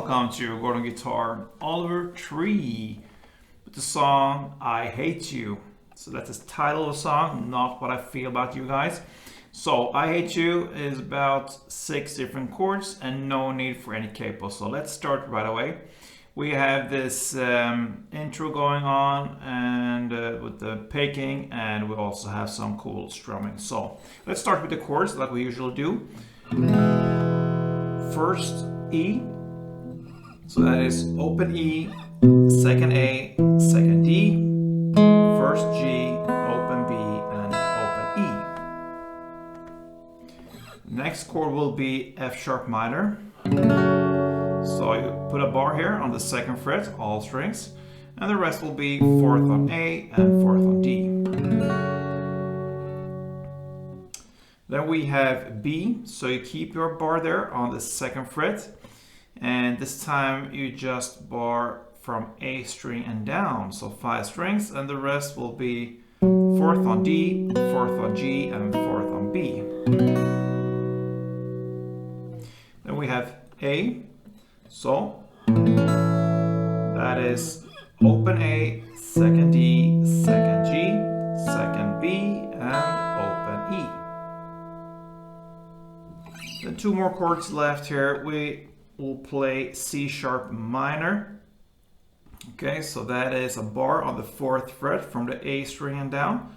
welcome to Gordon Guitar Oliver Tree with the song I Hate You. So that's the title of the song, not what I feel about you guys. So I Hate You is about 6 different chords and no need for any capo. So let's start right away. We have this intro going on and with the picking, and we also have some cool strumming. So let's start with the chords like we usually do. First E, so that is open E, second A, second D, first G, open B, and open E. Next chord will be F sharp minor. So you put a bar here on the 2nd fret, all strings, and the rest will be 4th on A and 4th on D. Then we have B, so you keep your bar there on the 2nd fret, and this time you just bar from A string and down, so 5 strings, and the rest will be 4th on D, 4th on G, and 4th on B. Then we have A, so that is open A, second D, second G, second B, and open E. Then 2 more chords left here. We will play C sharp minor. Okay, so that is a bar on the 4th fret from the A string and down,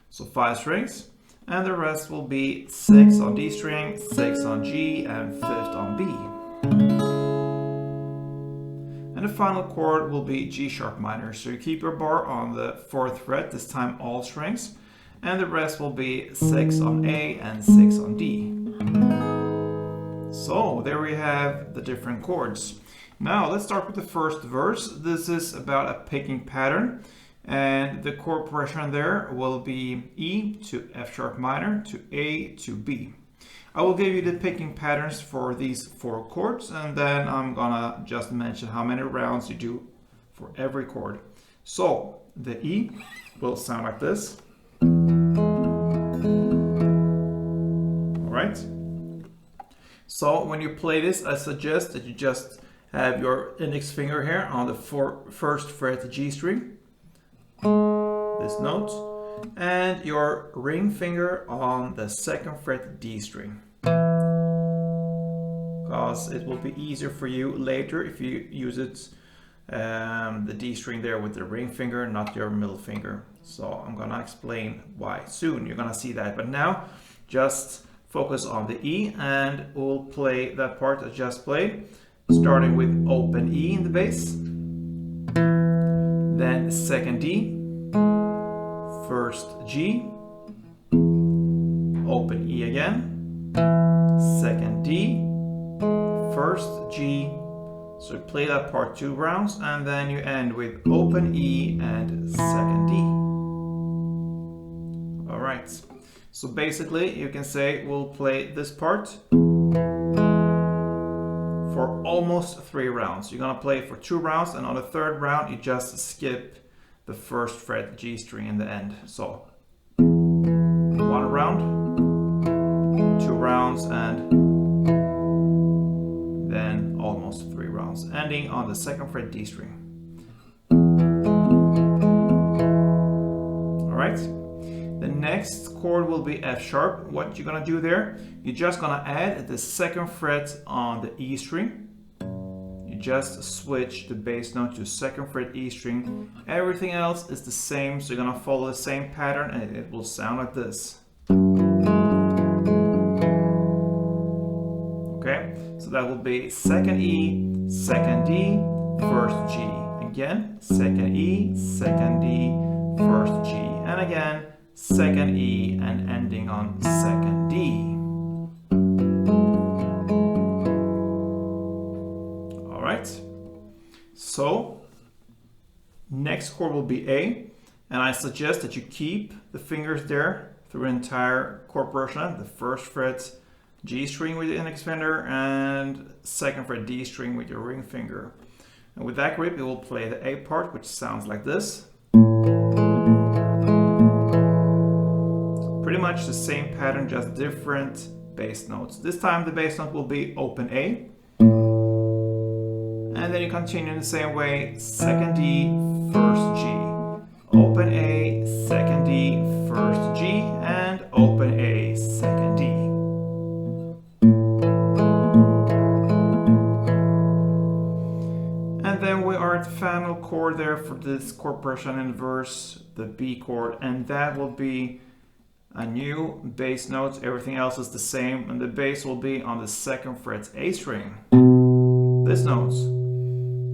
so 5 strings, and the rest will be 6 on D string, 6 on G, and 5th on B. And the final chord will be G sharp minor, so you keep your bar on the 4th fret, this time all strings, and the rest will be 6 on A and 6 on D. So there we have the different chords. Now let's start with the first verse. This is about a picking pattern, and the chord progression there will be E to F sharp minor to A to B. I will give you the picking patterns for these 4 chords, and then I'm gonna just mention how many rounds you do for every chord. So the E will sound like this. All right. So when you play this, I suggest that you just have your index finger here on the 1st fret G string, this note, and your ring finger on the 2nd fret D string, because it will be easier for you later if you use it, the D string there with the ring finger, not your middle finger. So I'm gonna explain why soon. You're gonna see that, but now just focus on the E, and we'll play that part I just played, starting with open E in the bass, then 2nd D, 1st G, open E again, 2nd D, 1st G. So you play that part 2 rounds, and then you end with open E and 2nd D. All right. So basically you can say we'll play this part for almost 3 rounds. You're gonna play it for 2 rounds, and on the 3rd round you just skip the 1st fret G string in the end. So 1 round, 2 rounds, and then almost 3 rounds, ending on the 2nd fret D string. All right. The next chord will be F sharp. What you're gonna do there, you're just gonna add the 2nd fret on the E string. You just switch the bass note to 2nd fret E string. Everything else is the same, so you're gonna follow the same pattern, and it will sound like this. Okay, so that will be 2nd E, 2nd D, 1st G. Again, 2nd E, 2nd D, 1st G. And again, 2nd E, and ending on 2nd D. All right. So next chord will be A, and I suggest that you keep the fingers there through the entire chord progression. The 1st fret G string with the index finger, and 2nd fret D string with your ring finger. And with that grip, you will play the A part, which sounds like this. Pretty much the same pattern, just different bass notes. This time the bass note will be open A, and then you continue in the same way, second D, first G. Open A, second D, first G, and open A, second D. And then we are at the final chord there for this chord progression in the verse, the B chord, and that will be a new bass note. Everything else is the same, and the bass will be on the 2nd fret A string. This note.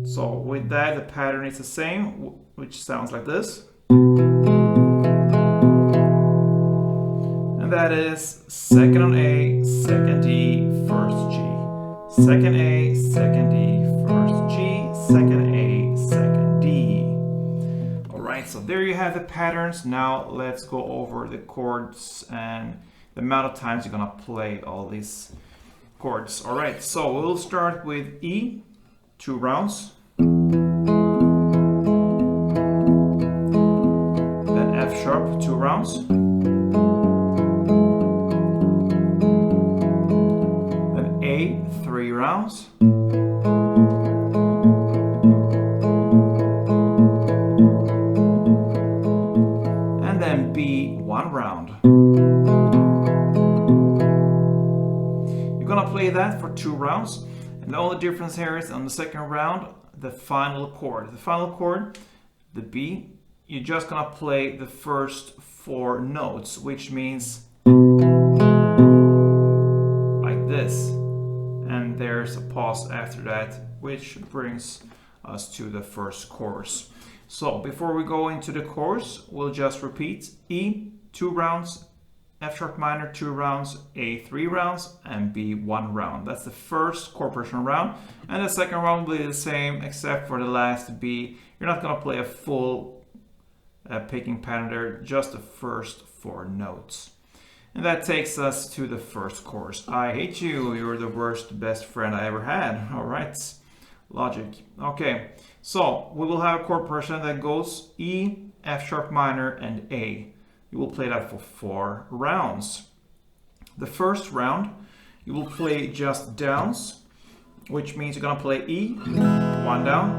So with that, the pattern is the same, which sounds like this. And that is 2nd on A, 2nd D, 1st G. 2nd A, 2nd D, 1st G, 2nd A, 2nd D. Alright, so there you have the patterns. Now let's go over the chords and the amount of times you're gonna play all these chords. Alright, so we'll start with E, 2 rounds. Then F sharp, 2 rounds. Then A, 3 rounds. And then B, 1 round. You're gonna play that for 2 rounds. And the only difference here is on the 2nd round, the final chord. The final chord, the B, you're just gonna play the first 4 notes, which means like this. And there's a pause after that, which brings us to the first chorus. So before we go into the chorus, we'll just repeat E, 2 rounds, F sharp minor, 2 rounds, A, 3 rounds, and B, 1 round. That's the first chord progression round. And the 2nd round will be the same, except for the last B. You're not gonna play a full picking pattern there, just the first 4 notes. And that takes us to the first chorus. I hate you, you're the worst best friend I ever had. All right, logic. Okay, so we will have a chord progression that goes E, F sharp minor, and A. You will play that for 4 rounds. The first round, you will play just downs, which means you're gonna play E, 1 down.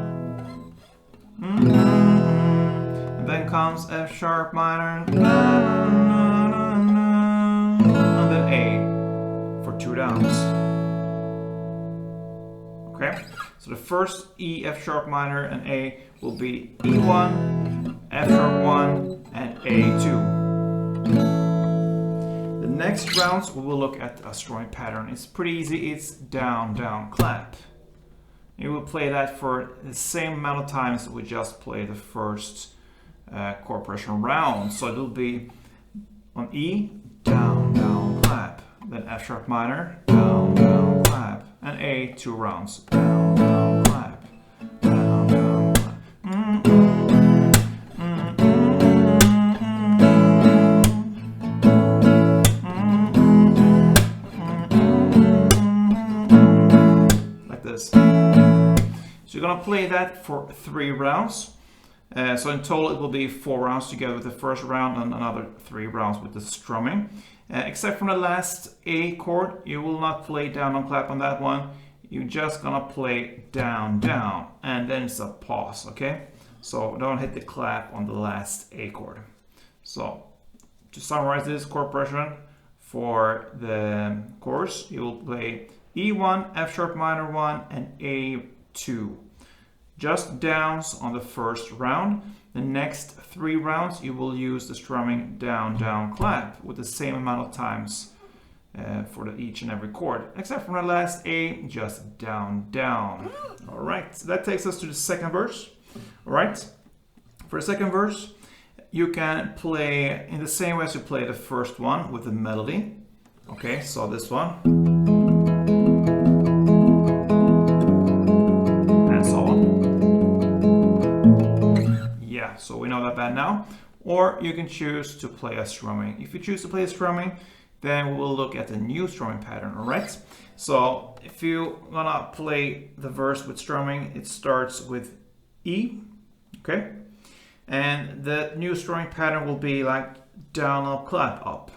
And then comes F sharp minor, and then A for 2 downs. Okay, so the first E, F sharp minor, and A will be E1, F sharp 1, and A2. The next rounds we will look at a strumming pattern. It's pretty easy. It's down, down, clap. You will play that for the same amount of times that we just played the first chord progression round. So it will be on E, down, down, clap. Then F sharp minor, down, down, clap. And A, 2 rounds, down, down, clap. Down, down, clap. So you're gonna play that for 3 rounds. So in total it will be 4 rounds together with the first round and another 3 rounds with the strumming. Except from the last A chord, you will not play down and clap on that one. You're just gonna play down, down, and then it's a pause, okay? So don't hit the clap on the last A chord. So to summarize this chord progression for the chorus, you will play E1, F sharp minor 1, and A2. Just downs on the first round. The next 3 rounds you will use the strumming down, down, clap with the same amount of times for each and every chord. Except for the last A, just down, down. Alright, so that takes us to the second verse. Alright, for the second verse, you can play in the same way as you play the first one with the melody. Okay, so this one. So we know that bad now. Or you can choose to play a strumming. If you choose to play a strumming, then we will look at the new strumming pattern, all right? So if you're gonna play the verse with strumming, it starts with E, okay? And the new strumming pattern will be like down, up, clap, up.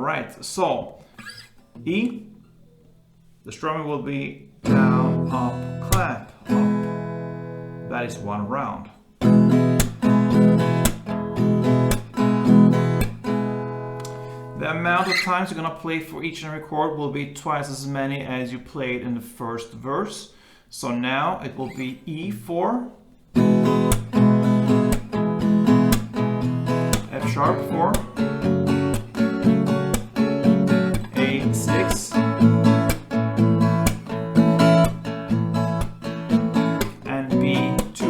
right, so E, the strumming will be down, up, clap, up. That is one round. The amount of times you're gonna play for each and every chord will be twice as many as you played in the first verse. So now it will be E4, F sharp 4, A6, and B2,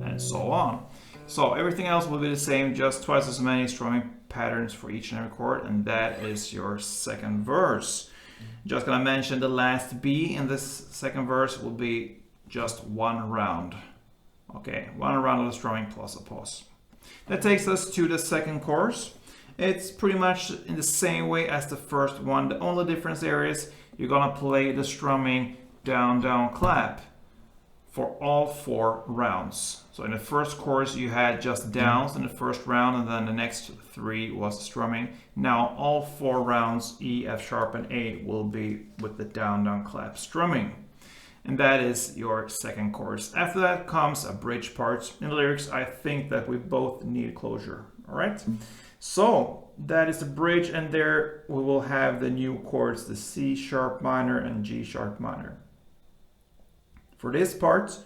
and so on. So everything else will be the same, just twice as many strumming patterns for each and every chord, and that is your second verse. Just gonna mention the last B in this second verse will be just one round. Okay, one round of the strumming plus a pause. That takes us to the second chorus. It's pretty much in the same way as the first one. The only difference there is you're gonna play the strumming down, down, clap for all 4 rounds. So in the first chorus you had just downs in the first round, and then the next 3 was strumming. Now all 4 rounds, E, F sharp, and A, will be with the down, down, clap strumming. And that is your second chorus. After that comes a bridge part. In the lyrics, I think that we both need closure. All right? So that is the bridge, and there we will have the new chords, the C sharp minor and G sharp minor. For this part,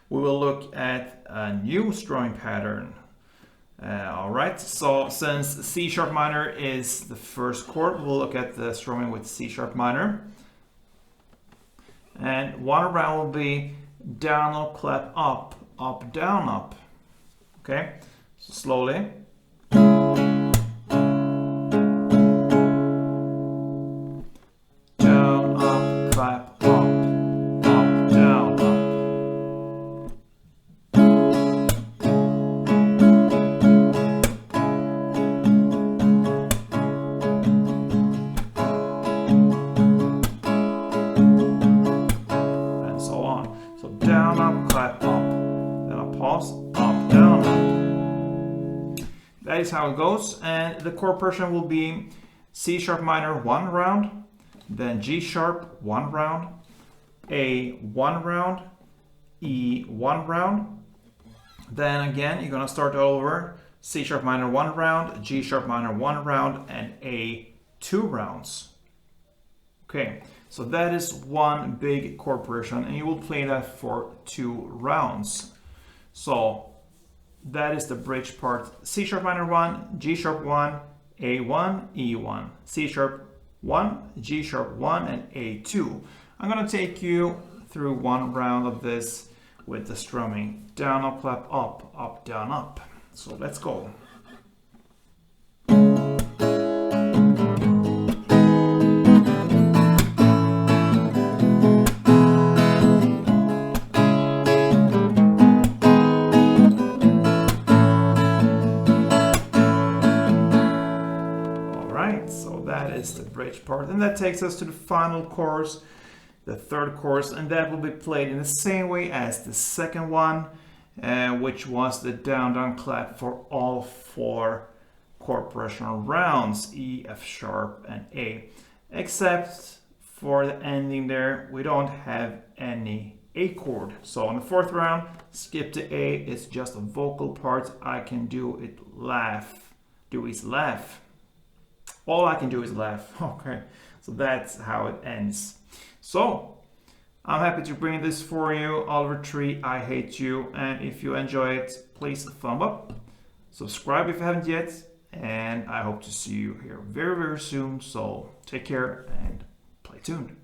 we will look at a new strumming pattern. All right, so since C sharp minor is the first chord, we'll look at the strumming with C sharp minor. And one round will be down, up, clap, up, up, down, up. Okay, so slowly. Down, up, clap, up, up, down, up. And so on. So down, up, clap, up. Then a pause, up, down, up. That is how it goes. And the chord progression will be C sharp minor 1 round, then G sharp 1 round, A 1 round, E 1 round. Then again, you're gonna start over. C sharp minor 1 round, G sharp minor 1 round, and A 2 rounds. Okay, so that is one big chord progression, and you will play that for 2 rounds. So that is the bridge part. C sharp minor 1, G sharp 1, A1, E1, C sharp 1, G sharp 1, and A2. I'm gonna take you through one round of this with the strumming. Down, up, clap, up, up, down, up. So let's go. Is the bridge part, and that takes us to the final chorus, the third chorus, and that will be played in the same way as the second one, which was the down, down, clap for all 4 chord progression rounds, E, F sharp, and A, except for the ending there, we don't have any A chord. So in the 4th round, skip to A, it's just a vocal part. I can do it laugh, laugh. All I can do is laugh. Okay, so that's how it ends. So I'm happy to bring this for you. Oliver Tree, I Hate You. And if you enjoy it, please thumb up, subscribe if you haven't yet, and I hope to see you here very, very soon. So take care and play tuned.